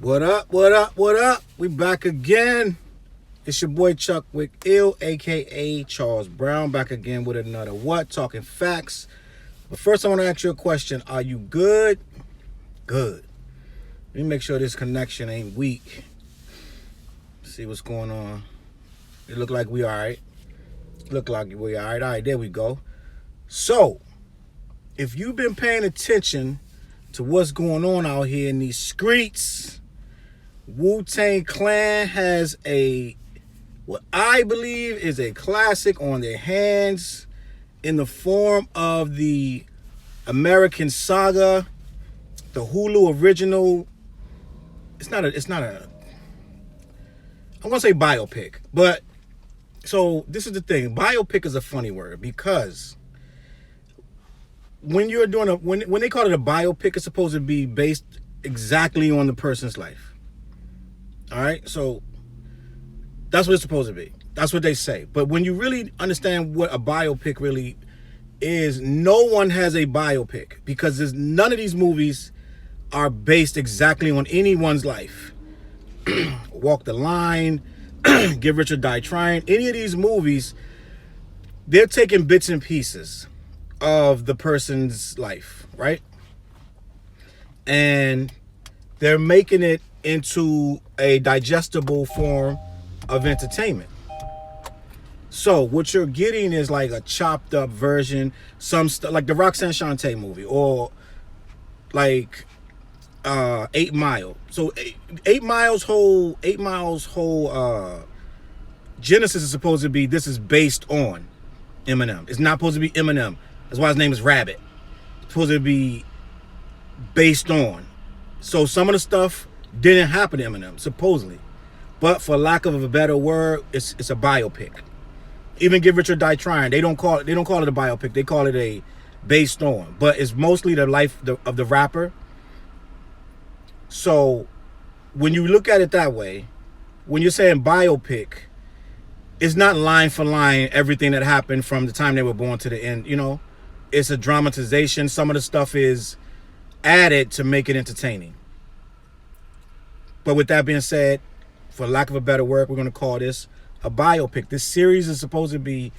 What up, what up, what up? We back again. It's your boy Chuck Wick Ill, aka Charles Brown, back again with another What? Talking Facts. But first I want to ask you a question. Are you good? Good. Let me make sure this connection ain't weak. See what's going on. It look like we alright. Look like we alright. Alright, there we go. So, if you've been paying attention to what's going on out here in these streets, Wu Tang Clan has what I believe is a classic on their hands in the form of the American Saga, the Hulu original. It's not a I'm gonna say biopic, but so this is the thing. Biopic is a funny word because when you're doing when they call it a biopic, it's supposed to be based exactly on the person's life. All right, so that's what it's supposed to be. That's what they say. But when you really understand what a biopic really is, no one has a biopic because none of these movies are based exactly on anyone's life. Walk the Line, Get Rich or Die Trying. Any of these movies, they're taking bits and pieces of the person's life, right? And they're making it into a digestible form of entertainment. So what you're getting is like a chopped up version, some stuff like the Roxanne Shante movie, or like 8 Mile. So 8 Mile's whole genesis is supposed to be, this is based on Eminem. It's not supposed to be Eminem. That's why his name is Rabbit. It's supposed to be based on. So some of the stuff didn't happen to Eminem, supposedly. But for lack of a better word, it's a biopic. Even Get Rich or Die Trying, they don't call it a biopic. They call it a based on. But it's mostly the life of the rapper. So when you look at it that way, when you're saying biopic, it's not line for line everything that happened from the time they were born to the end. You know, it's a dramatization. Some of the stuff is added to make it entertaining. But with that being said, for lack of a better word, we're going to call this a biopic. This series is supposed to be,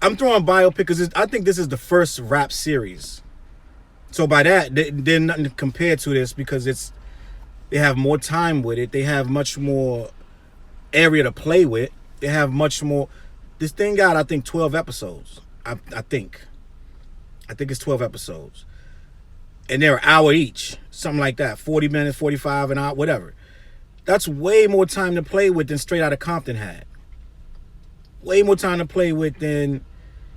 I'm throwing biopic because I think this is the first rap series. So by that, they're nothing compared to this because they have more time with it. They have much more area to play with. They have much more. This thing got, I think, 12 episodes. I think it's 12 episodes. And they're an hour each, something like that. 40 minutes, 45, an hour, whatever. That's way more time to play with than Straight Outta Compton had. Way more time to play with than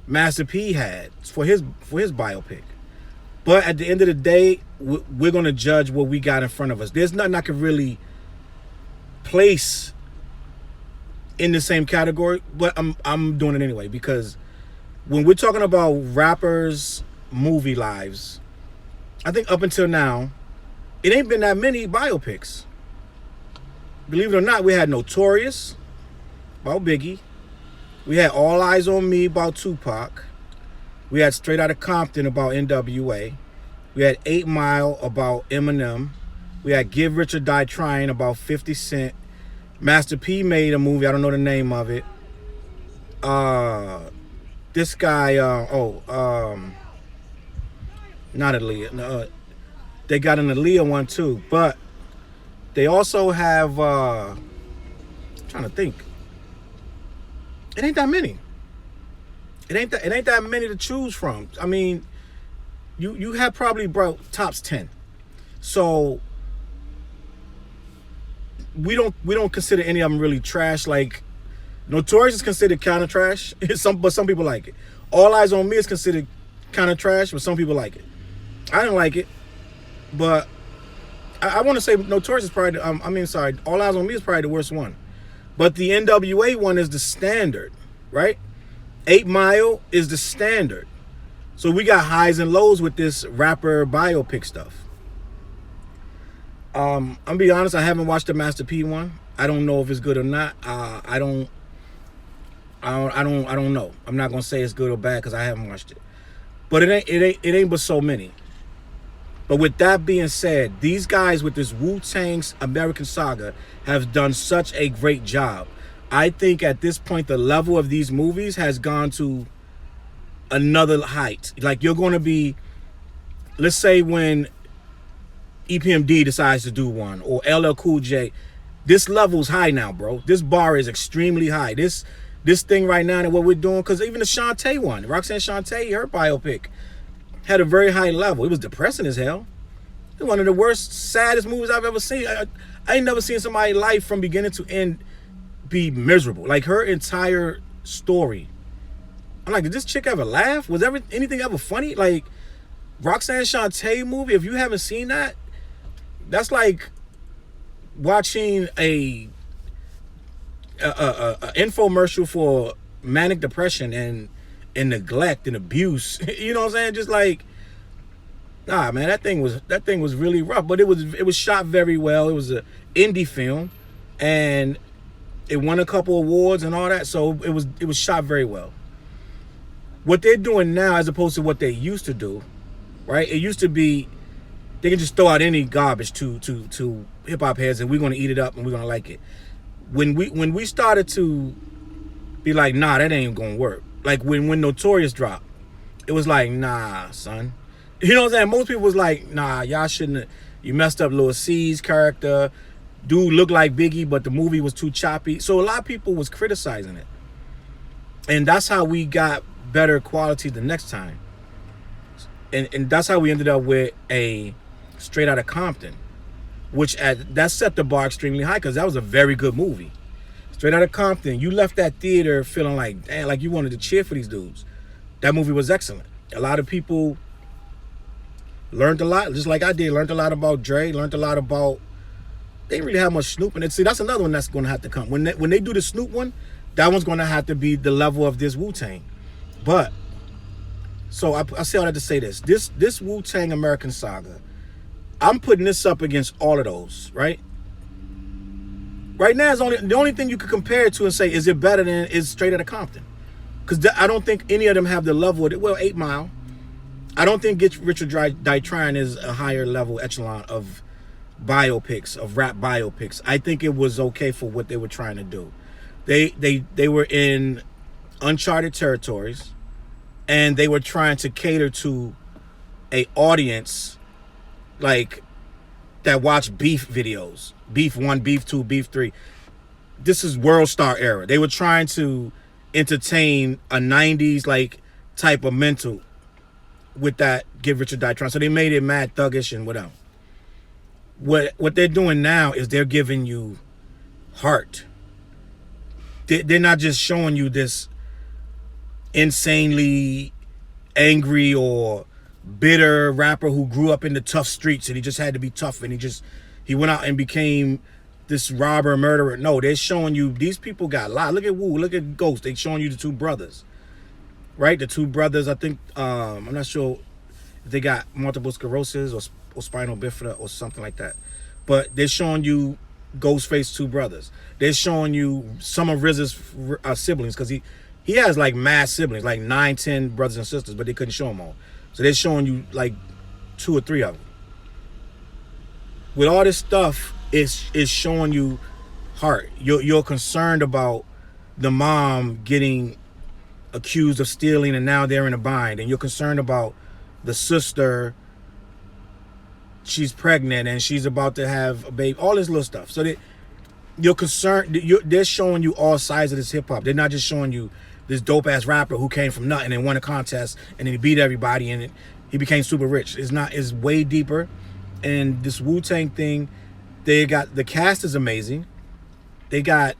Master P had for his biopic. But at the end of the day, we're going to judge what we got in front of us. There's nothing I can really place in the same category, but I'm doing it anyway because when we're talking about rappers' movie lives, I think up until now, it ain't been that many biopics. Believe it or not, we had Notorious about Biggie. We had All Eyes on Me about Tupac. We had Straight Outta Compton about NWA. We had 8 Mile about Eminem. We had Get Rich or Die Trying about 50 Cent. Master P made a movie, I don't know the name of it. This guy, not Aaliyah. No, they got an Aaliyah one too, but they also have. I'm trying to think. It ain't that many. It ain't that many to choose from. I mean, you have probably tops 10. So we don't consider any of them really trash. Like Notorious is considered kind of trash. But some people like it. All Eyes on Me is considered kind of trash, but some people like it. I didn't like it, but I want to say Notorious is probably, All Eyes on Me is probably the worst one. But the NWA one is the standard, right? 8 Mile is the standard. So we got highs and lows with this rapper biopic stuff. I'm gonna be honest, I haven't watched the Master P one. I don't know if it's good or not. I don't know. I'm not gonna say it's good or bad because I haven't watched it. But it ain't but so many. But with that being said, these guys with this Wu Tang's American Saga have done such a great job. I think at this point, the level of these movies has gone to another height. Like, you're going to be, let's say when EPMD decides to do one, or LL Cool J, this level's high now, bro. This bar is extremely high. This thing right now and what we're doing, because even the Shantae one, Roxanne Shantae, her biopic, had a very high level. It was depressing as hell. It was one of the worst, saddest movies I've ever seen. I ain't never seen somebody's life from beginning to end be miserable. Like, her entire story. I'm like, did this chick ever laugh? Was anything ever funny? Like, Roxanne Shantae movie, if you haven't seen that, that's like watching a infomercial for manic depression and neglect and abuse. You know what I'm saying? Just like, nah, man, that thing was really rough. But it was shot very well. It was an indie film, and it won a couple awards and all that. So it was shot very well. What they're doing now, as opposed to what they used to do, right? It used to be they can just throw out any garbage to hip hop heads, and we're gonna eat it up and we're gonna like it. When we started to be like, nah, that ain't gonna work. Like when Notorious dropped, it was like, nah, son. You know what I'm saying? Most people was like, nah, y'all shouldn't have, you messed up Lil C's character. Dude looked like Biggie, but the movie was too choppy. So a lot of people was criticizing it. And that's how we got better quality the next time. And that's how we ended up with a Straight Outta Compton, which that set the bar extremely high, because that was a very good movie. Straight Outta Compton, you left that theater feeling like, damn, like you wanted to cheer for these dudes. That movie was excellent. A lot of people learned a lot, just like I did. Learned a lot about Dre, learned a lot about, they didn't really have much Snoop in it. See, that's another one that's going to have to come. When they do the Snoop one, that one's going to have to be the level of this Wu Tang. But, so I say all that to say this. This Wu Tang American Saga, I'm putting this up against all of those, right? Right now, the only thing you could compare it to and say, is it better than is Straight Outta Compton? Because I don't think any of them have the level of it. Well, 8 Mile. I don't think Get Rich or Die Trying is a higher level echelon of biopics, of rap biopics. I think it was okay for what they were trying to do. They were in uncharted territories, and they were trying to cater to a audience like that watch beef videos. Beef 1, Beef 2, Beef 3. This is World Star era. They were trying to entertain a 90s like type of mental with that Get Rich or Die Trying. So they made it mad thuggish and whatever. What they're doing now is they're giving you heart. They're not just showing you this insanely angry or bitter rapper who grew up in the tough streets and he just had to be tough and he went out and became this robber, murderer. No, they're showing you these people got a lot. Look at Wu, look at Ghost. They're showing you the two brothers, right? The two brothers, I think, I'm not sure if they got multiple sclerosis or spinal bifida or something like that. But they're showing you Ghostface two brothers. They're showing you some of RZA's siblings, because he has like mad siblings, like 9, 10 brothers and sisters, but they couldn't show them all. So they're showing you like 2 or 3 of them. With all this stuff, it's showing you heart. You're concerned about the mom getting accused of stealing and now they're in a bind, and you're concerned about the sister, she's pregnant and she's about to have a baby, all this little stuff. So you're concerned, they're showing you all sides of this hip hop. They're not just showing you this dope ass rapper who came from nothing and won a contest and then he beat everybody and he became super rich. It's way deeper. And this Wu-Tang thing, the cast is amazing. They got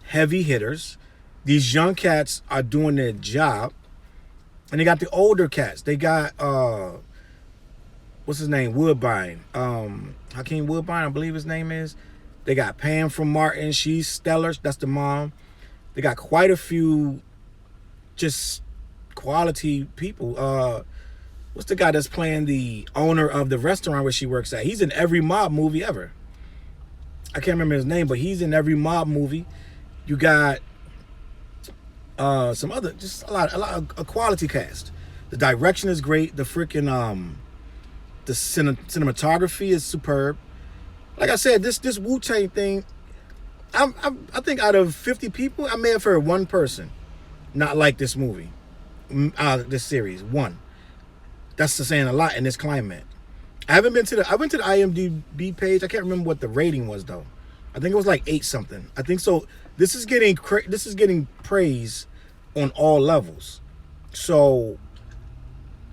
heavy hitters. These young cats are doing their job. And they got the older cats. They got what's his name? Woodbine. Hakeem Woodbine, I believe his name is. They got Pam from Martin. She's stellar. That's the mom. They got quite a few just quality people. What's the guy that's playing the owner of the restaurant where she works at? He's in every mob movie ever. I can't remember his name, but he's in every mob movie. You got some other, just a lot of a quality cast. The direction is great. The freaking The cinematography is superb. Like I said, this Wu Tang thing, I think out of 50 people, I may have heard one person not like this movie, this series. One. That's saying a lot in this climate. I went to the IMDb page. I can't remember what the rating was though. I think it was like 8 something. I think so. This is getting praise on all levels. So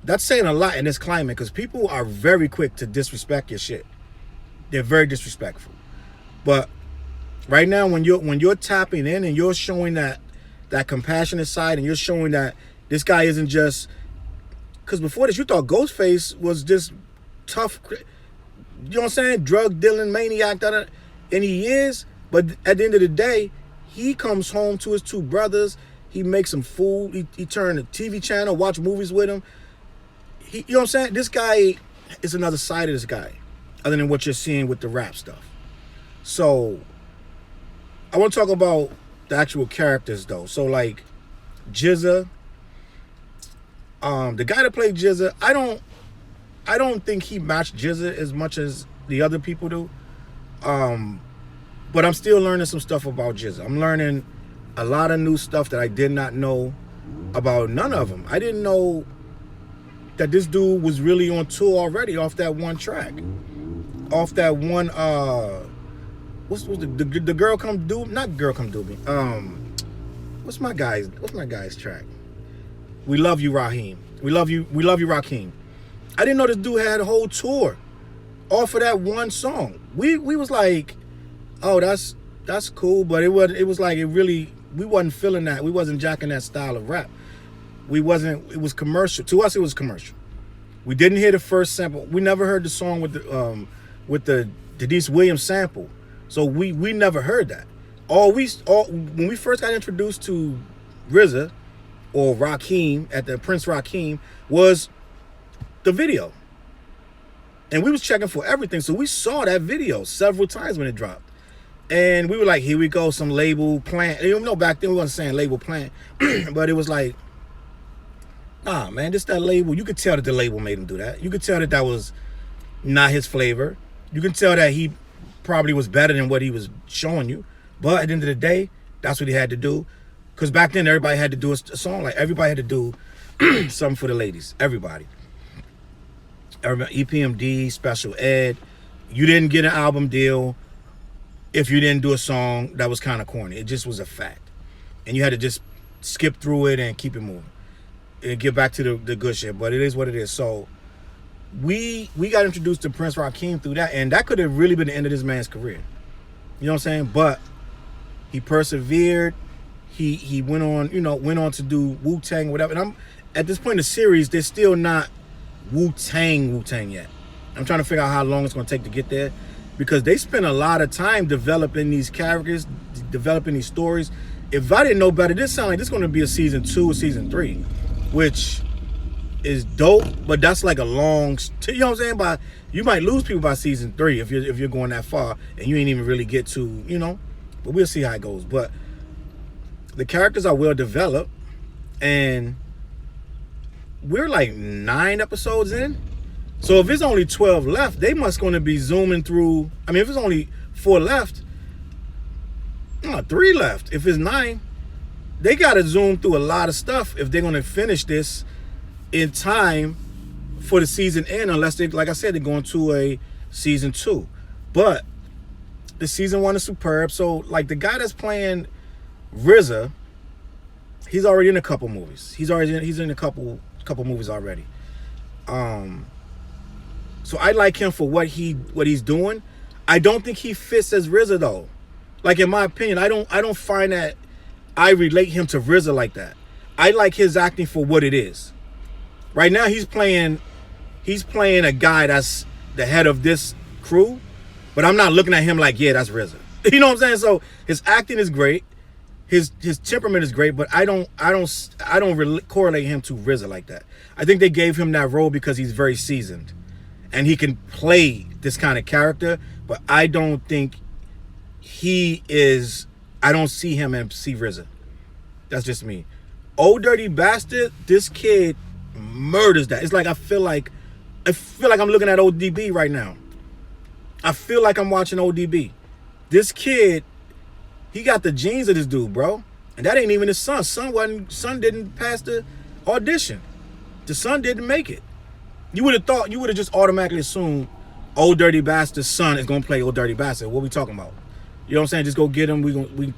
that's saying a lot in this climate because people are very quick to disrespect your shit. They're very disrespectful. But right now, when you're tapping in and you're showing that compassionate side and you're showing that this guy isn't just, because before this you thought Ghostface was just tough, you know what I'm saying, drug dealing maniac, and he is. But at the end of the day, he comes home to his 2 brothers. He makes them food. He turned a TV channel, watch movies with him. You know what I'm saying? This guy is another side of this guy, other than what you're seeing with the rap stuff. So I want to talk about the actual characters though. So like Jizza, the guy that played Jizza, I don't think he matched Jizza as much as the other people do. But I'm still learning some stuff about Jizza. I'm learning a lot of new stuff that I did not know about none of them. I didn't know that this dude was really on tour already off that one track. Off that one, what's the Girl Come Do, not Girl Come Do Me. What's my guy's track? We Love You, Raheem. We love you, Raheem. I didn't know this dude had a whole tour off of that one song. We was like, oh, that's cool, but it was like we wasn't feeling that. We wasn't jacking that style of rap. It was commercial. To us, it was commercial. We didn't hear the first sample. We never heard the song with the Denise Williams sample. So we never heard that. When we first got introduced to RZA or Rakim at the Prince Rakim was the video. And we was checking for everything. So we saw that video several times when it dropped. And we were like, here we go, some label plant. You know, back then we wasn't saying label plant. But it was like, nah, man, this that label. You could tell that the label made him do that. You could tell that was not his flavor. You can tell that he probably was better than what he was showing you. But at the end of the day, that's what he had to do. Because back then, everybody had to do a song. Like, everybody had to do something for the ladies. Everybody. I remember EPMD, Special Ed. You didn't get an album deal if you didn't do a song that was kind of corny. It just was a fact. And you had to just skip through it and keep it moving. And get back to the good shit. But it is what it is. So we got introduced to Prince Rakim through that. And that could have really been the end of this man's career. You know what I'm saying? But he persevered. He went on to do Wu Tang, whatever. And I'm at this point in the series, they're still not Wu Tang yet. I'm trying to figure out how long it's going to take to get there, because they spent a lot of time developing these characters, developing these stories. If I didn't know better, this sounds like this is going to be a season 2 or season 3, which is dope. But that's like a long, you know what I'm saying? But you might lose people by season 3 if you're going that far and you ain't even really get to, you know. But we'll see how it goes. But the characters are well developed, and we're like 9 episodes in. So if it's only 12 left, they must going to be zooming through. I mean, if it's only 4 left, no, 3 left. If it's 9, they got to zoom through a lot of stuff if they're going to finish this in time for the season end, unless they, like I said, they're going to a season 2. But the season 1 is superb. So like the guy that's playing RZA, he's already in a couple movies. He's in a couple movies already. So I like him for what he's doing. I don't think he fits as RZA though. Like, in my opinion, I don't find that I relate him to RZA like that. I like his acting for what it is. Right now he's playing a guy that's the head of this crew, but I'm not looking at him like, yeah, that's RZA. You know what I'm saying? So his acting is great. His temperament is great, but I don't correlate him to RZA like that. I think they gave him that role because he's very seasoned and he can play this kind of character, but I don't think he is. I don't see him and see RZA. That's just me. Old Dirty Bastard, this kid murders that. It's like I feel like I feel like I'm looking at ODB right now. I feel like I'm watching ODB. This kid, he got the genes of this dude, bro. And that ain't even his son. Son didn't pass the audition. The son didn't make it. You would have just automatically assumed Old Dirty Bastard's son is gonna play Old Dirty Bastard. What we talking about? You know what I'm saying? Just go get him. We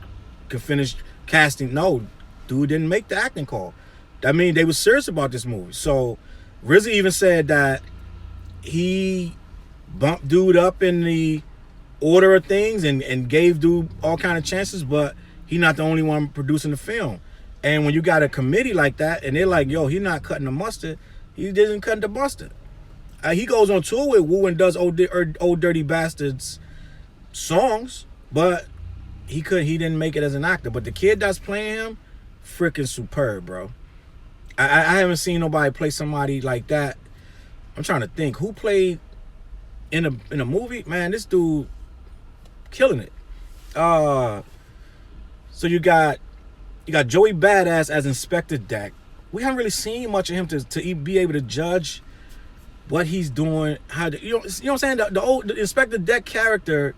can finish casting. No, dude didn't make the acting call. I mean, they were serious about this movie. So RZA even said that he bumped dude up in the order of things and gave dude all kind of chances, but he not the only one producing the film. And when you got a committee like that and they're like, yo, he not cutting the mustard, he didn't cut the mustard. He goes on tour with Wu and does Old Dirty Bastards songs, but he didn't make it as an actor. But the kid that's playing him, freaking superb, bro. I haven't seen nobody play somebody like that. I'm trying to think who played in a movie. Man, this dude killing it. So you got Joey Badass as Inspector Deck. We haven't really seen much of him to be able to judge what he's doing. You know what I'm saying? The Inspector Deck character,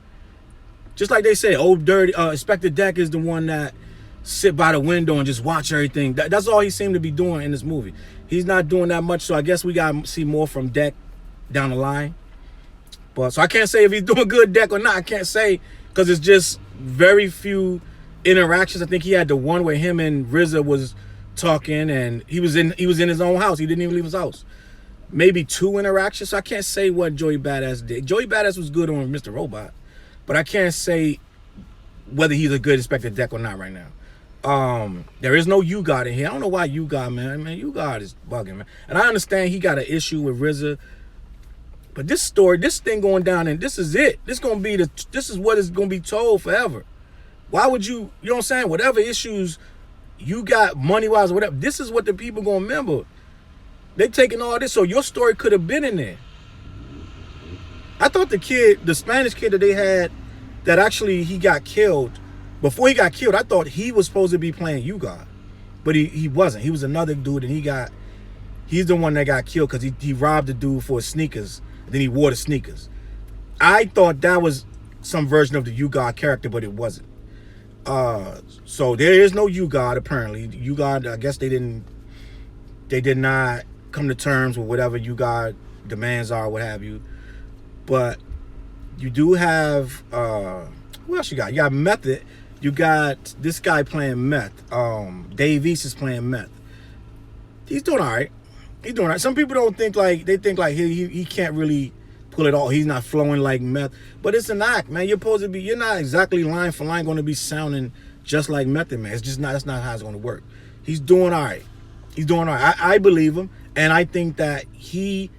just like they say, Old Dirty Inspector Deck is the one that sit by the window and just watch everything. That's all he seemed to be doing in this movie. He's not doing that much, so I guess we gotta see more from Deck down the line. But so I can't say if he's doing good Deck or not. I can't say because it's just very few interactions. I think he had the one where him and RZA was talking, and he was in his own house. He didn't even leave his house. Maybe 2 interactions. So I can't say what Joey Badass did. Joey Badass was good on Mr. Robot, but I can't say whether he's a good Inspector Deck or not right now. There is no You God in here. I don't know why You God, man. You God is bugging, man. And I understand he got an issue with RZA, but this story, this thing going down, and this is it. This is what is gonna be told forever. Why would you know what I'm saying? Whatever issues you got money-wise or whatever, this is what the people gonna remember. They taking all this, so your story could have been in there. I thought the Spanish kid that they had, that actually he got killed. Before he got killed, I thought he was supposed to be playing You God, but he wasn't. He was another dude, and he's the one that got killed because he robbed the dude for his sneakers, and then he wore the sneakers. I thought that was some version of the You God character, but it wasn't. So there is no You God apparently. You God, I guess they did not come to terms with whatever You God demands are, what have you. But you do have who else you got? You got Method. You got this guy playing Meth. Dave East is playing Meth. He's doing all right. He's doing all right. Some people don't think like, they think like he can't really pull it all. He's not flowing like Meth. But it's an act, man. You're not exactly line for line going to be sounding just like Method Man. It's just not, that's not how it's going to work. He's doing all right. He's doing all right. I believe him. And I think that he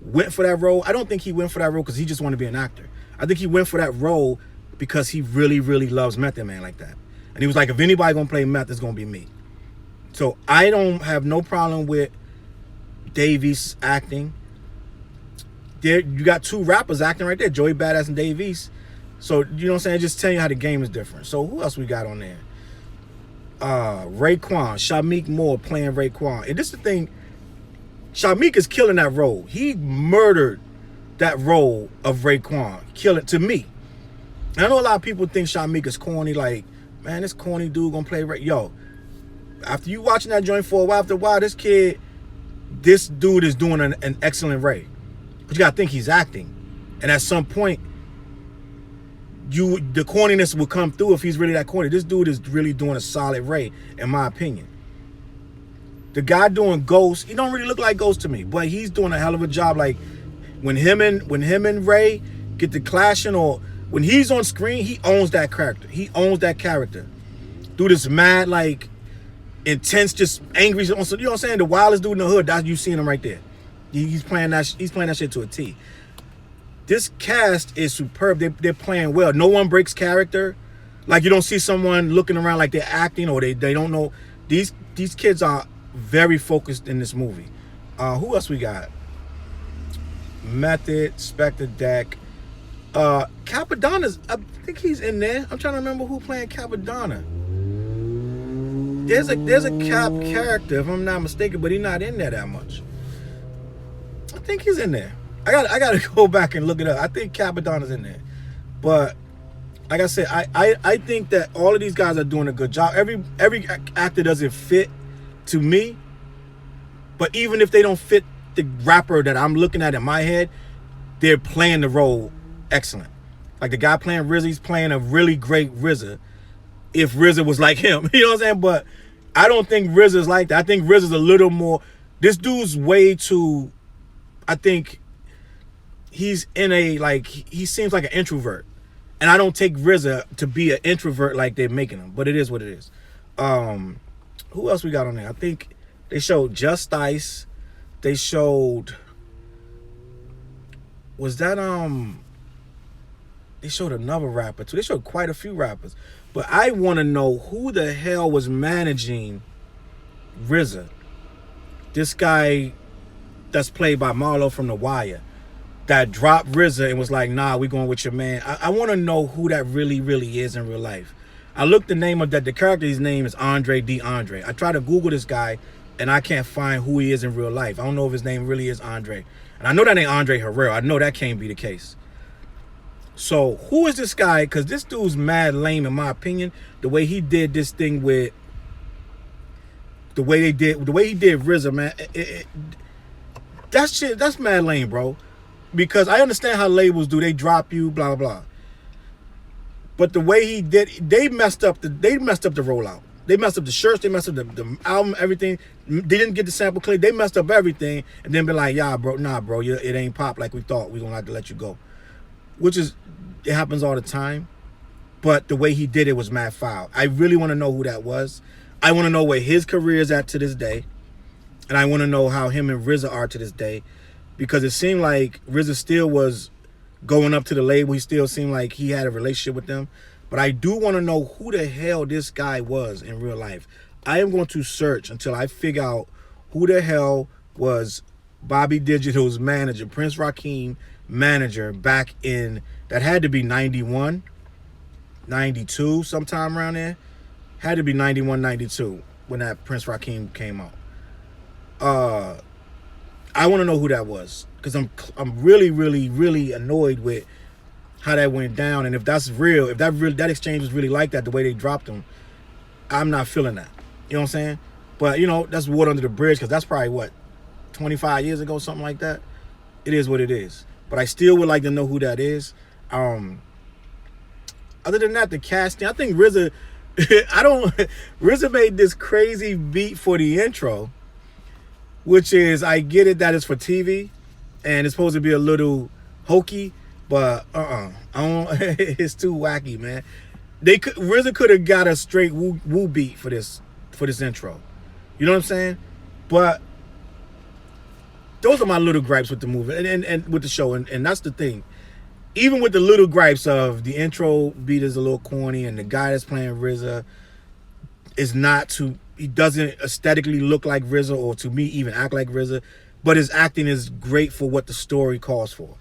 went for that role. I don't think he went for that role because he just wanted to be an actor. I think he went for that role because he really, really loves Method Man like that. And he was like, if anybody gonna play Meth, it's gonna be me. So I don't have no problem with Dave East's acting. There, you got 2 rappers acting right there, Joey Badass and Dave East. So, you know what I'm saying? Just tell you how the game is different. So who else we got on there? Raekwon, Shamik Moore playing Raekwon. And this is the thing, Shamik is killing that role. He murdered that role of Raekwon. Killing to me. And I know a lot of people think Shamik is corny, like, man, this corny dude gonna play Yo, after you watching that joint for a while, after a while, this dude is doing an excellent Ray. But you gotta think he's acting. And at some point, the corniness will come through if he's really that corny. This dude is really doing a solid Ray, in my opinion. The guy doing Ghost, he don't really look like Ghost to me, but he's doing a hell of a job. Like when him and Ray get to clashing, or when he's on screen, he owns that character. He owns that character. Dude is mad, like intense, just angry. You know what I'm saying? The wildest dude in the hood. That's you seeing him right there. He's playing that. He's playing that shit to a T. This cast is superb. They're playing well. No one breaks character. Like you don't see someone looking around like they're acting or they don't know. These kids are very focused in this movie. Who else we got? Method, Spectre Deck. Capadonna's, I think he's in there. I'm trying to remember who playing Capadonna. There's a Cap character, if I'm not mistaken, but he's not in there that much. I think he's in there. I gotta go back and look it up. I think Capadon is in there, but like I said, I think that all of these guys are doing a good job. Every actor doesn't fit to me, but even if they don't fit the rapper that I'm looking at in my head, they're playing the role excellent. Like the guy playing RZA, he's playing a really great RZA. If RZA was like him, you know what I'm saying? But I don't think RZA's like that. I think RZA's a little more. This dude's way too. I think he's in a like he seems like an introvert. And I don't take RZA to be an introvert like they're making him, but it is what it is. Who else we got on there? I think they showed Just Ice. They showed. Was that They showed another rapper too. They showed quite a few rappers, but I want to know who the hell was managing RZA. This guy that's played by Marlo from The Wire. That dropped RZA and was like, nah, we going with your man. I want to know who that really is in real life. I looked the name of that. The character's name is Andre DeAndre. I tried to Google this guy, and I can't find who he is in real life. I don't know if his name really is Andre. And I know that ain't Andre Herrera. I know that can't be the case. So who is this guy? Because this dude's mad lame, in my opinion. The way he did this thing with... The way he did RZA, man. That's mad lame, bro. Because I understand how labels do. They drop you, blah, blah, blah. But the way he did, they messed up the rollout. They messed up the shirts. They messed up the album, everything. They didn't get the sample clear. They messed up everything. And then be like, yeah, bro, nah, bro, it ain't pop like we thought. We're going to have to let you go. Which is, it happens all the time. But the way he did it was mad foul. I really want to know who that was. I want to know where his career is at to this day. And I want to know how him and RZA are to this day. Because it seemed like RZA still was going up to the label. He still seemed like he had a relationship with them. But I do want to know who the hell this guy was in real life. I am going to search until I figure out who the hell was Bobby Digital's manager, Prince Rakeem manager back in, that had to be 91, 92, sometime around there. Had to be 91, 92 when that Prince Rakeem came out. I want to know who that was, because I'm really annoyed with how that went down. And if that's real, if that exchange was really like that, the way they dropped him, I'm not feeling that. You know what I'm saying? But you know, that's water under the bridge, because that's probably what, 25 years ago, something like that. It is what it is. But I still would like to know who that is. Other than that, the casting, I think RZA, RZA made this crazy beat for the intro. Which is, I get it that it's for TV, and it's supposed to be a little hokey, but I don't. It's too wacky, man. RZA could have got a straight woo beat for this intro. You know what I'm saying? But those are my little gripes with the movie and with the show, and that's the thing. Even with the little gripes of the intro beat is a little corny, and the guy that's playing RZA is not too. He doesn't aesthetically look like RZA, or to me even act like RZA, but his acting is great for what the story calls for.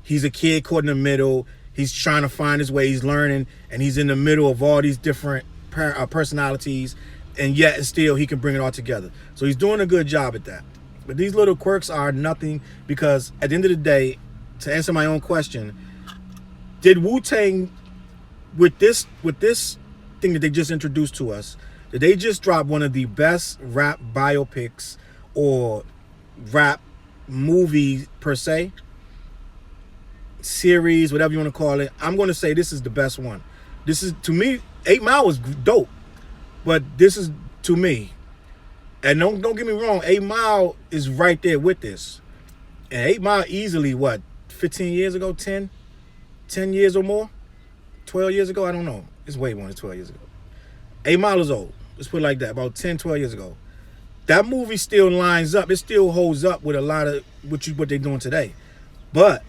He's a kid caught in the middle. He's trying to find his way. He's learning, and he's in the middle of all these different personalities, and yet still he can bring it all together. So he's doing a good job at that. But these little quirks are nothing, because at the end of the day, to answer my own question, did Wu Tang, with this thing that they just introduced to us, did they just drop one of the best rap biopics or rap movie per se, series, whatever you want to call it? I'm going to say this is the best one. This is, to me, 8 Mile was dope, but this is, to me, and don't get me wrong, 8 Mile is right there with this. And 8 Mile easily, what, 15 years ago, 10 years or more, 12 years ago, I don't know. It's way more than 12 years ago. 8 Mile is old. Let's put it like that. About 10, 12 years ago. That movie still lines up. It still holds up with a lot of what they're doing today. But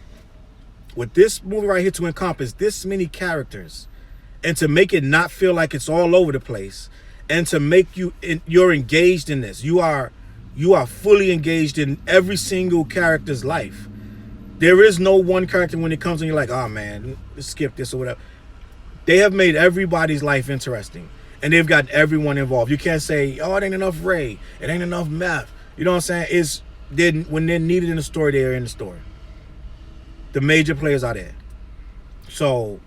with this movie right here, to encompass this many characters and to make it not feel like it's all over the place, and to make you're engaged in this. You are fully engaged in every single character's life. There is no one character when it comes and you're like, oh man, let's skip this or whatever. They have made everybody's life interesting. And they've got everyone involved. You can't say, oh, it ain't enough Ray. It ain't enough Meth. You know what I'm saying? When they're needed in the story, they're in the story. The major players are there. So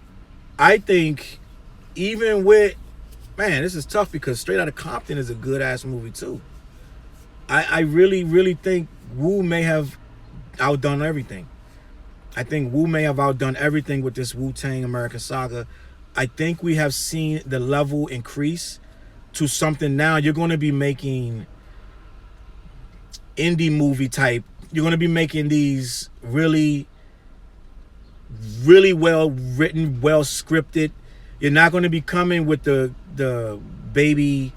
I think even with, man, this is tough because Straight Outta Compton is a good ass movie too. I really, really think Wu may have outdone everything. I think Wu may have outdone everything with this Wu Tang American Saga. I think we have seen the level increase to something now. You're going to be making indie movie type. You're going to be making these really, really well written, well scripted. You're not going to be coming with the baby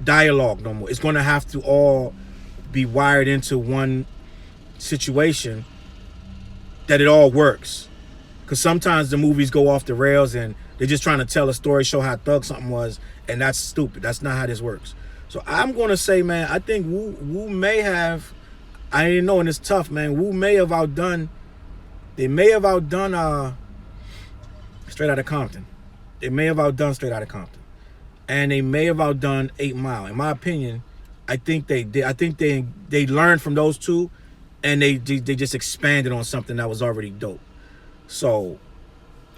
dialogue no more. It's going to have to all be wired into one situation that it all works. Because sometimes the movies go off the rails and they're just trying to tell a story, show how thug something was, and that's stupid. That's not how this works. So I'm going to say, man, I think Wu may have, I didn't know, and it's tough, man. Wu may have outdone, they may have outdone Straight Outta Compton. They may have outdone Straight Outta Compton. And they may have outdone 8 Mile. In my opinion, I think they did. I think they learned from those two, and they just expanded on something that was already dope. So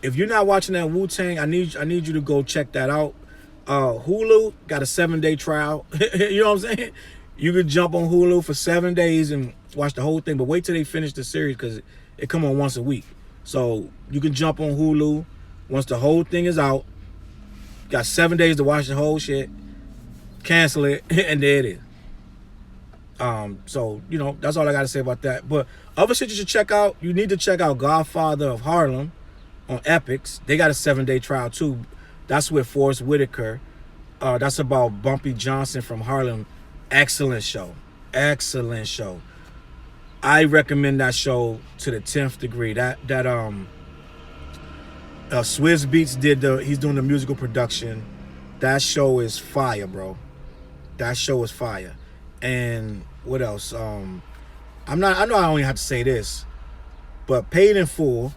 if you're not watching that Wu-Tang, I need you to go check that out. Hulu got a 7-day trial. You know what I'm saying? You could jump on Hulu for 7 days and watch the whole thing, but wait till they finish the series because it come on once a week. So you can jump on Hulu once the whole thing is out. Got 7 days to watch the whole shit. Cancel it, and there it is. So, you know, that's all I got to say about that. But other shit you should check out, you need to check out Godfather of Harlem on Epix. They got a 7-day trial too. That's with Forrest Whitaker. That's about Bumpy Johnson from Harlem. Excellent show. Excellent show. I recommend that show to the 10th degree. Swizz Beats he's doing the musical production. That show is fire, bro. That show is fire. And what else? I know I only have to say this, but Paid in Full,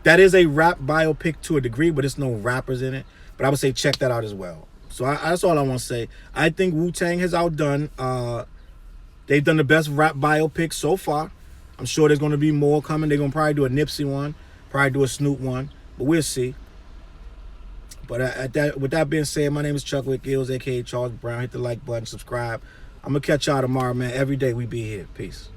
that is a rap biopic to a degree, but it's no rappers in it. But I would say check that out as well. So that's all I want to say. I think Wu-Tang has outdone. They've done the best rap biopic so far. I'm sure there's going to be more coming. They're going to probably do a Nipsey one, probably do a Snoop one, but we'll see. But with that being said, my name is Chuck with Gills, a.k.a. Charles Brown. Hit the like button, subscribe. I'm going to catch y'all tomorrow, man. Every day we be here. Peace.